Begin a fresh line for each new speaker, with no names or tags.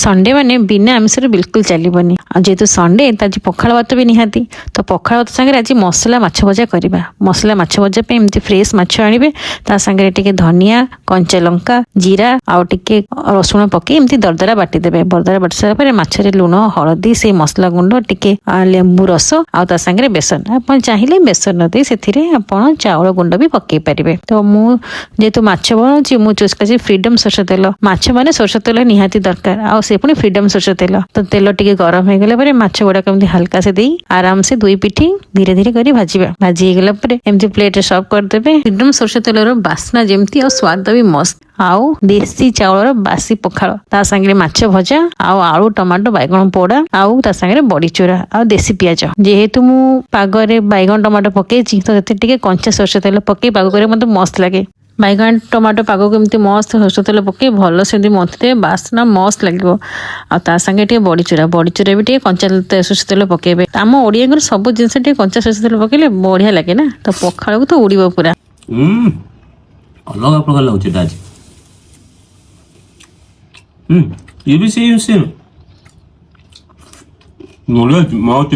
Sunday माने बिना आमिष बिल्कुल चलबनी। जेहेतु संडे आज पखाड़ भात भी निहाती, तो पखाड़ भात सागर आज मसला माछ भजा करवा। मसला माछ भजा पे एमती फ्रेश माछ आनिबे, ता संगे टिके धनिया, कंचा लंका, जीरा आउ टिके रसुण पके एमती दरदरा बाटी देबे। दरदरा बाटी सारा पर माछरे लुण, हळदी, से मसला गुंड, टिके लेंबू रस आउ ता संगे बेसन। आपण चाहिले बेसन न दे सेथिरे आपण चाउल गुंड भी पके पारिबे। तो मु जेहेतु माछ बनाउछि मु चूज करछि फ्रीडम सरसो तेल। माछ माने सरसो तेल निहाती दरकार, आ से पुणी फ्रीडम सरसो तेल। तो तेल टिके गरम हो गला पर माछ गुड़ा कमती हल्का से देई आराम से दुई पिठी धीरे धीरे करी भाजिबा। भाजी गला पर एमती प्लेट रे सर्व कर देबे। फ्रीडम सरसो तेल रो बास्ना जेमती और स्वाद भी मस्त। आउ देसी चाउल बासी पखाड़ ता संगे माछ भजा आउ आलू टमाटो बैगन पोड़ा आउ ता संगे बड़ी चूरा आउ देसी पियाज। जेहेतु मु पागरे बैगन टमाटो पकेछि तो सेते टिके कंचा सरसो तेल पके पाग करे मते मस्त लागे। बैगन टमाटो पाग को एमती मस्त सरसो तेल पके भल से मते बास्ना मस्त लगे। आ संगे टे बड़ी चूरा भी टे कंचा सरसो तेल पकेबे। आम ओडिया सब जिनस टे कंचा सरसो तेल पकेले बढ़िया लगे ना। तो पखाड़ को तो उड़ीबो पूरा।
अलग प्रकार लाଗୁଛି आज। ये भी सेम नॉलेज माउथ